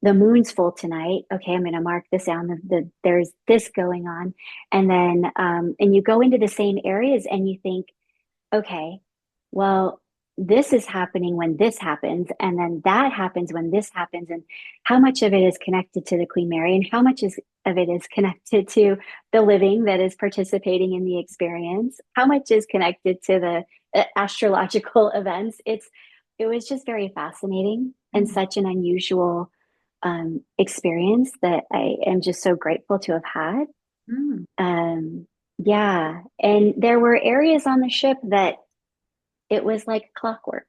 Speaker 2: The moon's full tonight. Okay, I'm going to mark this down. There's this going on, and then and you go into the same areas, and you think, okay, well, this is happening when this happens, and then that happens when this happens, and how much of it is connected to the Queen Mary, and how much of it is connected to the living that is participating in the experience? How much is connected to the astrological events? It was just very fascinating and
Speaker 1: Mm.
Speaker 2: such an unusual experience that I am just so grateful to have had.
Speaker 1: Mm.
Speaker 2: Yeah, and there were areas on the ship that it was like clockwork.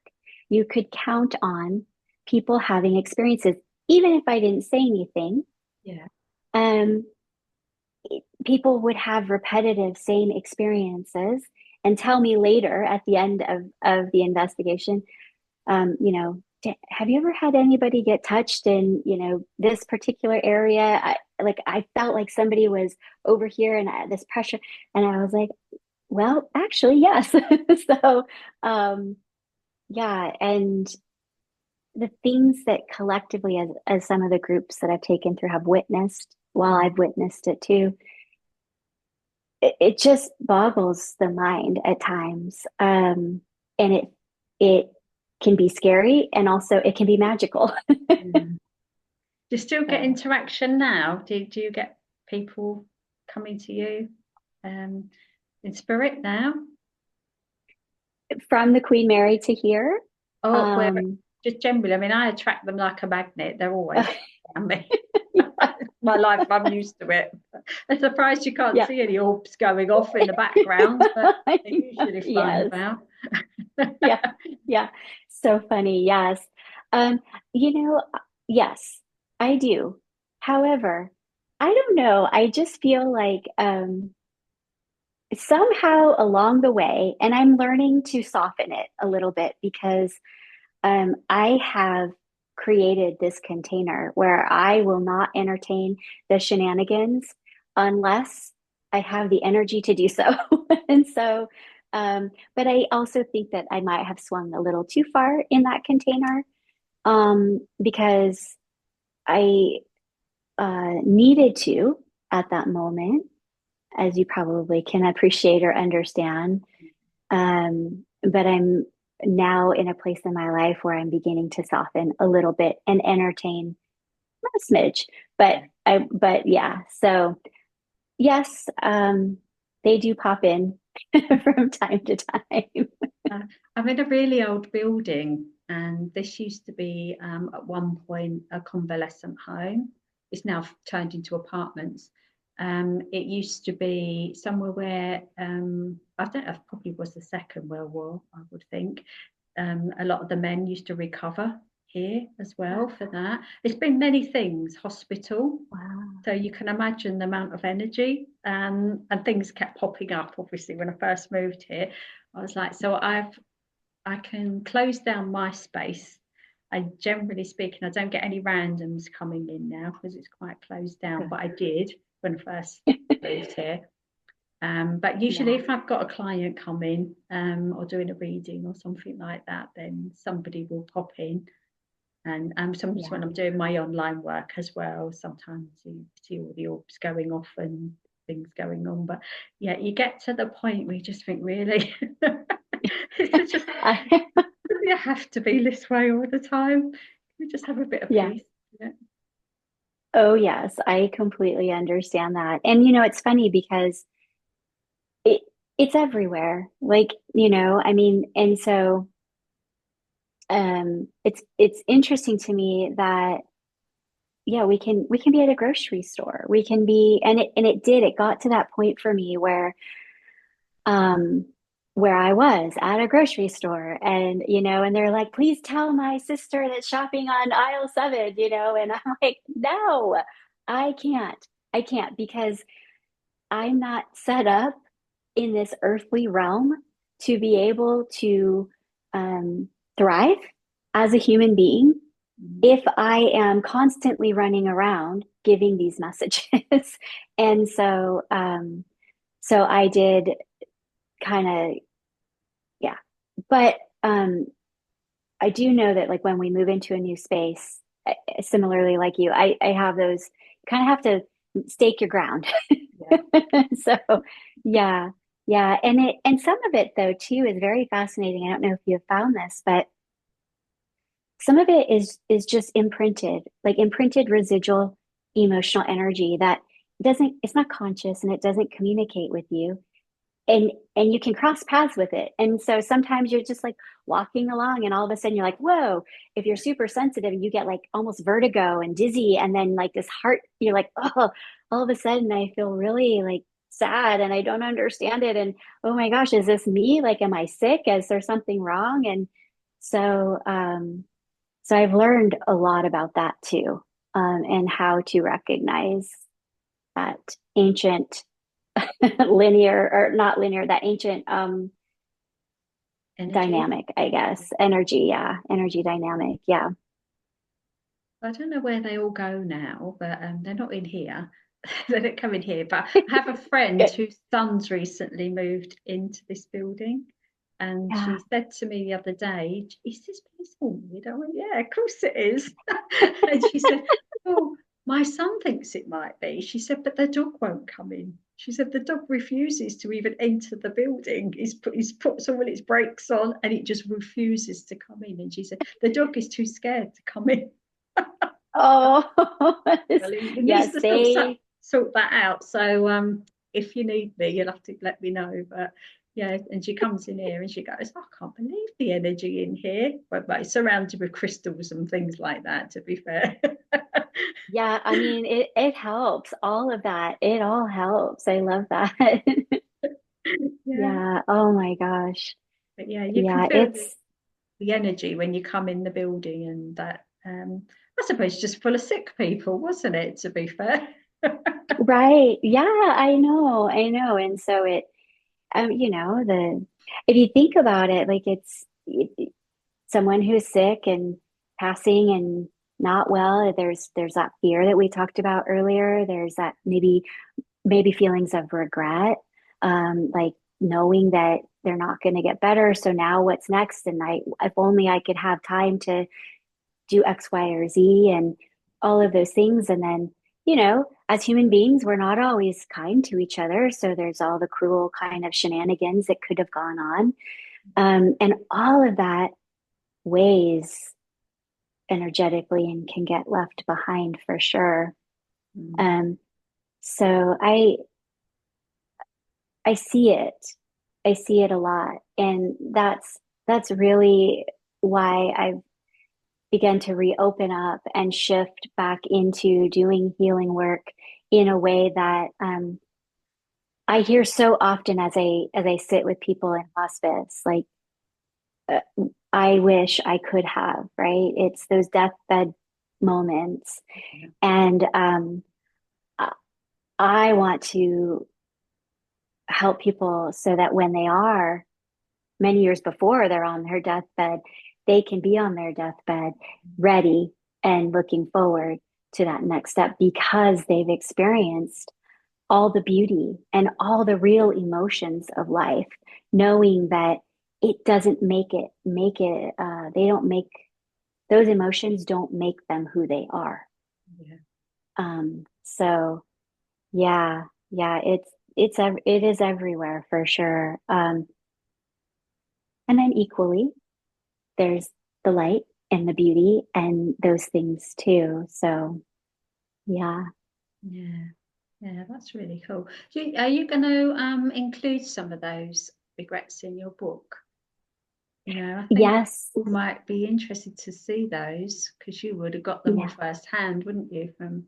Speaker 2: You could count on people having experiences, even if I didn't say anything.
Speaker 1: Yeah.
Speaker 2: Um, People would have repetitive same experiences and tell me later at the end of the investigation, have you ever had anybody get touched in, this particular area? I felt like somebody was over here and this pressure. And I was like, well, actually, yes. So, um, yeah. And the things that collectively, as some of the groups that I've taken through have witnessed, while I've witnessed it too, it just boggles the mind at times. And it can be scary, and also it can be magical.
Speaker 1: Mm. Do you still get
Speaker 2: So,
Speaker 1: interaction now? Do you get people coming to you in spirit now?
Speaker 2: from the Queen Mary to here,
Speaker 1: Oh, where
Speaker 2: um,
Speaker 1: just generally, I mean, I attract them like a magnet. They're always around me.
Speaker 2: yeah,
Speaker 1: My life, I'm used to it. I'm surprised you can't
Speaker 2: yeah,
Speaker 1: see any orbs going off in the background, but they're
Speaker 2: I know.
Speaker 1: usually flying
Speaker 2: Yes,
Speaker 1: about.
Speaker 2: yeah, yeah. So funny. Yes. Um, you know, yes, I do. However, I don't know. I just feel like somehow along the way, and I'm learning to soften it a little bit because I have created this container where I will not entertain the shenanigans unless I have the energy to do so. And so, but I also think that I might have swung a little too far in that container, because I needed to at that moment, as you probably can appreciate or understand. But I'm now in a place in my life where I'm beginning to soften a little bit and entertain a smidge. But yeah, so yes, they do pop in from time to time.
Speaker 1: Uh, I'm in a really old building, and this used to be at one point a convalescent home. It's now turned into apartments. It used to be somewhere where I don't know, it probably was the Second World War, I would think. A lot of the men used to recover here as well for that. It's been many things, hospital.
Speaker 2: Wow.
Speaker 1: So you can imagine the amount of energy, and things kept popping up. Obviously, when I first moved here, I was like, so I can close down my space. I generally speaking, I don't get any randoms coming in now because it's quite closed down,
Speaker 2: Good.
Speaker 1: but I did when I first moved here. But usually,
Speaker 2: Yeah.
Speaker 1: if I've got a client coming or doing a reading or something like that, then somebody will pop in. And sometimes when
Speaker 2: Yeah.
Speaker 1: I'm doing my online work as well, sometimes you see all the orbs going off and things going on. But yeah, you get to the point where you just think, really, it's just
Speaker 2: I,
Speaker 1: you have to be this way all the time. We just have a bit of
Speaker 2: yeah.
Speaker 1: peace. Yeah.
Speaker 2: Oh, yes, I completely understand that. And it's funny because it it's everywhere. Like, I mean, and so it's interesting to me that yeah, we can be at a grocery store. We can be, and it got to that point for me um where I was at a grocery store, and they're like, please tell my sister that's shopping on aisle 7, and I'm like, no, I can't. I can't because I'm not set up in this earthly realm to be able to thrive as a human being
Speaker 1: Mm.
Speaker 2: if I am constantly running around giving these messages. And so I did kind of, yeah. But I do know that like when we move into a new space, similarly like you, I have those, kind of have to stake your ground.
Speaker 1: Yeah.
Speaker 2: So yeah, yeah. And some of it though too is very fascinating. I don't know if you have found this, but some of it is just imprinted, like imprinted residual emotional energy that doesn't, it's not conscious and it doesn't communicate with you. And you can cross paths with it. And so sometimes you're just like walking along and all of a sudden you're like, whoa, if you're super sensitive, you get like almost vertigo and dizzy. And then like this heart, you're like, oh, all of a sudden I feel really like sad and I don't understand it. And oh my gosh, is this me? Like, am I sick? Is there something wrong? And so, so I've learned a lot about that too, and how to recognize that ancient linear, or not linear, that ancient
Speaker 1: energy.
Speaker 2: dynamic, I guess. Energy, yeah. Energy dynamic, yeah.
Speaker 1: I don't know where they all go now, but they're not in here. They don't come in here. But I have a friend
Speaker 2: Good.
Speaker 1: whose son's recently moved into this building. And
Speaker 2: Yeah.
Speaker 1: she said to me the other day, is this place haunted? I went, yeah, of course it is. And she said, oh, my son thinks it might be. She said, but the dog won't come in. She said, the dog refuses to even enter the building. He's put all its brakes on and it just refuses to come in. And she said, the dog is too scared to come in.
Speaker 2: Oh,
Speaker 1: Well, he needs
Speaker 2: yes,
Speaker 1: to
Speaker 2: they,
Speaker 1: sort that out. So if you need me, you'll have to let me know. But yeah, and she comes in here and she goes, I can't believe the energy in here. But it's surrounded with crystals and things like that, to be fair.
Speaker 2: yeah, I mean, it helps. All of that, it all helps. I love that.
Speaker 1: Yeah.
Speaker 2: Yeah. Oh my gosh.
Speaker 1: But yeah, you can
Speaker 2: Yeah,
Speaker 1: feel the energy when you come in the building and that I suppose just full of sick people, wasn't it, to be fair?
Speaker 2: right. Yeah, I know. I know. And so you know, if you think about it, like someone who's sick and passing and not well, there's that fear that we talked about earlier. There's that maybe feelings of regret, like knowing that they're not going to get better. So now what's next? And if only I could have time to do X, Y, or Z and all of those things. And then, you know, as human beings, we're not always kind to each other. So there's all the cruel kind of shenanigans that could have gone on. And all of that weighs energetically and can get left behind for sure.
Speaker 1: Mm.
Speaker 2: Um, so I see it. I see it a lot. And that's really why I've begun to reopen up and shift back into doing healing work in a way that I hear so often as I sit with people in hospice, like uh, I wish I could have, right? It's those deathbed moments,
Speaker 1: Yeah.
Speaker 2: and I I want to help people so that when they are many years before they're on their deathbed, they can be on their deathbed ready and looking forward to that next step because they've experienced all the beauty and all the real emotions of life, knowing that it doesn't they don't make those emotions don't make them who they are.
Speaker 1: Yeah.
Speaker 2: So yeah, yeah, it is everywhere for sure. And then equally, there's the light and the beauty and those things too. So yeah.
Speaker 1: Yeah. Yeah, that's really cool. Are you going to include some of those regrets in your book? I think
Speaker 2: Yes.
Speaker 1: people might be interested to see those because you would have got them all
Speaker 2: Yeah.
Speaker 1: firsthand, wouldn't you, from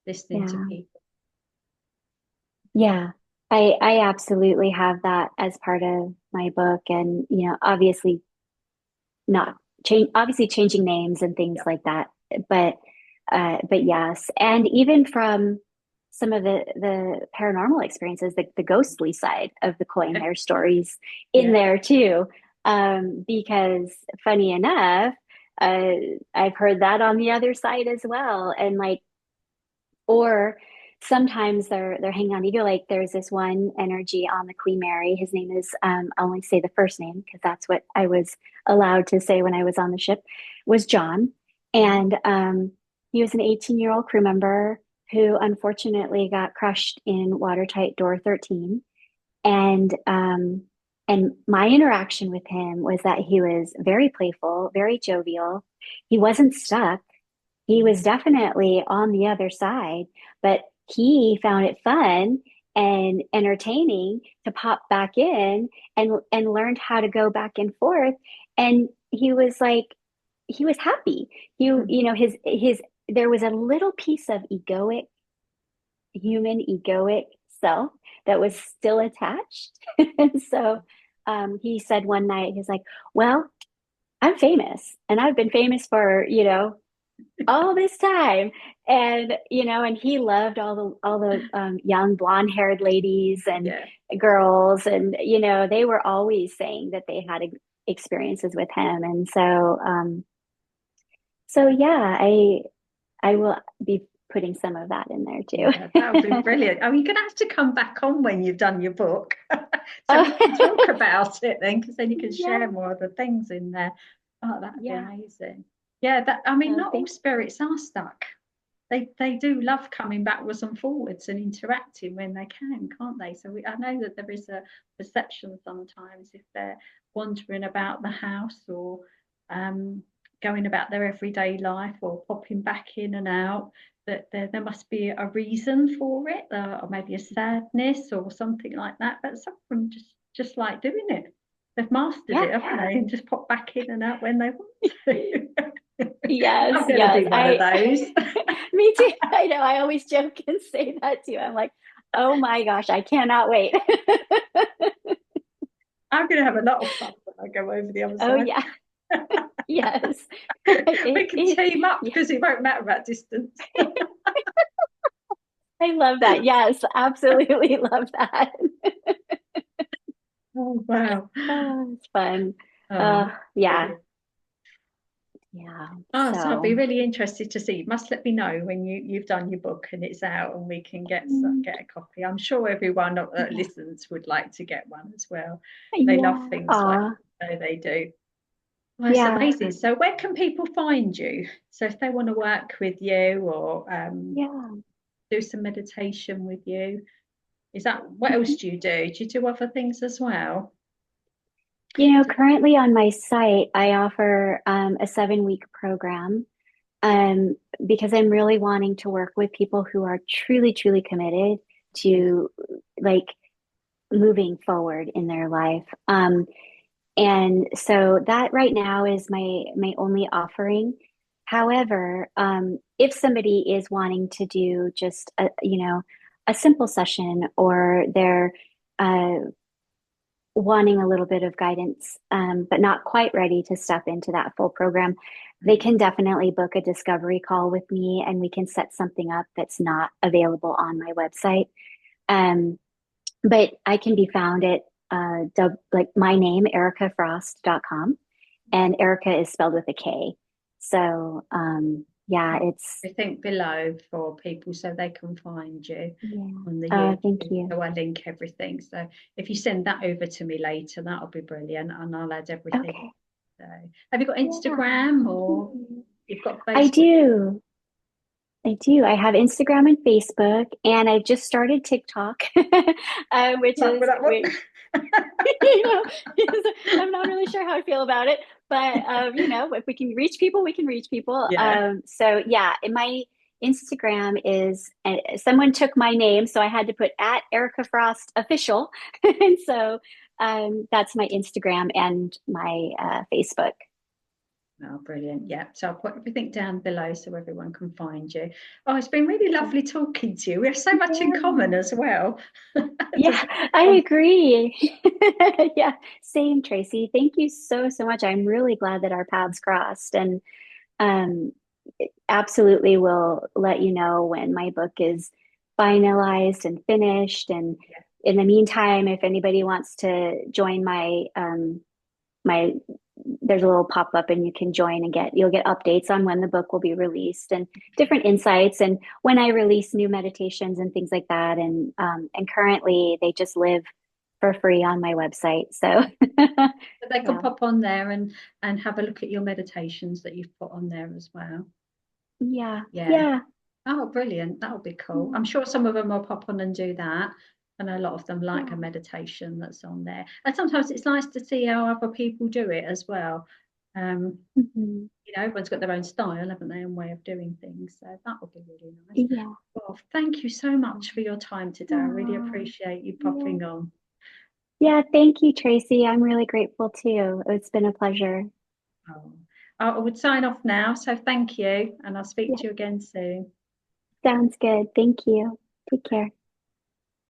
Speaker 1: listening to
Speaker 2: Yeah.
Speaker 1: people?
Speaker 2: Yeah. I absolutely have that as part of my book and obviously not change obviously changing names and things
Speaker 1: Yeah.
Speaker 2: like that. But yes. And even from some of the paranormal experiences, the ghostly side of the coin,
Speaker 1: Yeah.
Speaker 2: there's stories in
Speaker 1: Yeah.
Speaker 2: there too. Because funny enough, uh, I've heard that on the other side as well. And like, or sometimes they're hanging on to you. Like there's this one energy on the Queen Mary. His name is I'll only say the first name because that's what I was allowed to say when I was on the ship, was John.
Speaker 1: Yeah.
Speaker 2: And he was an 18-year-old crew member who unfortunately got crushed in watertight door 13. And my interaction with him was that he was very playful, very jovial. He wasn't stuck. He was
Speaker 1: Mm.
Speaker 2: definitely on the other side, but he found it fun and entertaining to pop back in and learned how to go back and forth. And he was like, he was happy.
Speaker 1: Mm.
Speaker 2: His there was a little piece of human egoic self that was still attached. And so he said one night, he's like, well, I'm famous and I've been famous for, all this time. And he loved all the young blonde haired ladies and
Speaker 1: Yeah.
Speaker 2: girls. And they were always saying that they had experiences with him. And so yeah, I will be putting some of that in there too.
Speaker 1: Yeah, that would be brilliant. Oh, you're going to have to come back on when you've done your book so we can talk about it then, because then you can
Speaker 2: Yeah,
Speaker 1: share more of the things in there. Oh, that'd be
Speaker 2: yeah.
Speaker 1: amazing. Yeah, that I mean,
Speaker 2: Oh,
Speaker 1: not all
Speaker 2: thank
Speaker 1: spirits are stuck. They do love coming backwards and forwards and interacting when they can, can't they? So I know that there is a perception sometimes if they're wandering about the house or um, going about their everyday life or popping back in and out, that there must be a reason for it, or maybe a sadness or something like that. But some of them just like doing it. They've mastered
Speaker 2: yeah.
Speaker 1: it, haven't they? And just pop back in and out when they want to.
Speaker 2: Yes,
Speaker 1: I'm going to
Speaker 2: yes.
Speaker 1: be one of those.
Speaker 2: Me too. I know. I always joke and say that too. I'm like, oh my gosh, I cannot wait.
Speaker 1: I'm going to have a lot of fun when I go over the other
Speaker 2: Oh
Speaker 1: side.
Speaker 2: yeah. Yes.
Speaker 1: We can team up
Speaker 2: Yeah,
Speaker 1: because it won't matter about distance.
Speaker 2: I love that. Yes, absolutely love that.
Speaker 1: Oh, wow.
Speaker 2: Oh, it's fun.
Speaker 1: Oh,
Speaker 2: Yeah,
Speaker 1: brilliant.
Speaker 2: yeah.
Speaker 1: Oh, so I'd be
Speaker 2: So,
Speaker 1: really interested to see. You must let me know when you've done your book and it's out and we can
Speaker 2: mm,
Speaker 1: get a copy. I'm sure everyone that
Speaker 2: yeah,
Speaker 1: listens would like to get one as well. They love
Speaker 2: yeah.
Speaker 1: things like that. So they do. Well, it's
Speaker 2: Yeah,
Speaker 1: amazing. So where can people find you? So if they want to work with you or
Speaker 2: yeah.
Speaker 1: do some meditation with you, is that what else
Speaker 2: Mhm.
Speaker 1: do you do? Do you do other things as well?
Speaker 2: Currently on my site, I offer a 7-week program um, because I'm really wanting to work with people who are truly, truly committed
Speaker 1: Yeah.
Speaker 2: to like moving forward in their life. And so that right now is my only offering. However, if somebody is wanting to do just a simple session or they're uh, wanting a little bit of guidance, but not quite ready to step into that full program, they can definitely book a discovery call with me and we can set something up that's not available on my website. Um, but I can be found at like my name, erikafrost.com. And Erica is spelled with a K. So yeah, it's
Speaker 1: Everything below for people so they can find you
Speaker 2: yeah.
Speaker 1: on the
Speaker 2: Thank
Speaker 1: YouTube.
Speaker 2: you.
Speaker 1: So I link everything. So if you send that over to me later, that'll be brilliant, and I'll add everything.
Speaker 2: Okay.
Speaker 1: So, have you got
Speaker 2: Yeah.
Speaker 1: Instagram or you've got
Speaker 2: I
Speaker 1: Facebook?
Speaker 2: do. I do. I have Instagram and Facebook, and I just started TikTok, which
Speaker 1: Like with
Speaker 2: is
Speaker 1: that one?
Speaker 2: which you know, I'm not really sure how I feel about it, but if we can reach people, we can reach people.
Speaker 1: Yeah.
Speaker 2: So yeah, in my Instagram is someone took my name, so I had to put at Erika Frost official, and so that's my Instagram and my Facebook.
Speaker 1: Oh, brilliant. Yeah. So I'll put everything down below so everyone can find you. Oh, it's been really
Speaker 2: Okay.
Speaker 1: lovely talking to you. We have so much in common
Speaker 2: Yeah.
Speaker 1: as well.
Speaker 2: Yeah, I agree. Yeah, same, Tracie. Thank you so, so much. I'm really glad that our paths crossed, and um, absolutely will let you know when my book is finalized and finished. And
Speaker 1: Yeah.
Speaker 2: in the meantime, if anybody wants to join my there's a little pop up and you can join and you'll get updates on when the book will be released and different insights and when I release new meditations and things like that. And currently they just live for free on my website. So
Speaker 1: But they can
Speaker 2: yeah,
Speaker 1: pop on there and have a look at your meditations that you've put on there as well.
Speaker 2: yeah,
Speaker 1: Yeah.
Speaker 2: yeah,
Speaker 1: Oh, brilliant. That'll be cool. I'm
Speaker 2: yeah,
Speaker 1: sure some of them will pop on and do that. I know a lot of them like a
Speaker 2: yeah.
Speaker 1: meditation that's on there. And sometimes it's nice to see how other people do it as well. Um,
Speaker 2: Mhm.
Speaker 1: everyone's got their own style, haven't they, and way of doing things. So that would be really nice.
Speaker 2: Yeah.
Speaker 1: Well, thank you so much for your time today. I really
Speaker 2: Oh,
Speaker 1: appreciate you
Speaker 2: yeah.
Speaker 1: popping on.
Speaker 2: Yeah, thank you, Tracie. I'm really grateful too. It's been a pleasure.
Speaker 1: Oh, I would sign off now. So thank you, and I'll speak
Speaker 2: Yeah,
Speaker 1: to you again soon.
Speaker 2: sounds good. Thank you. Take care.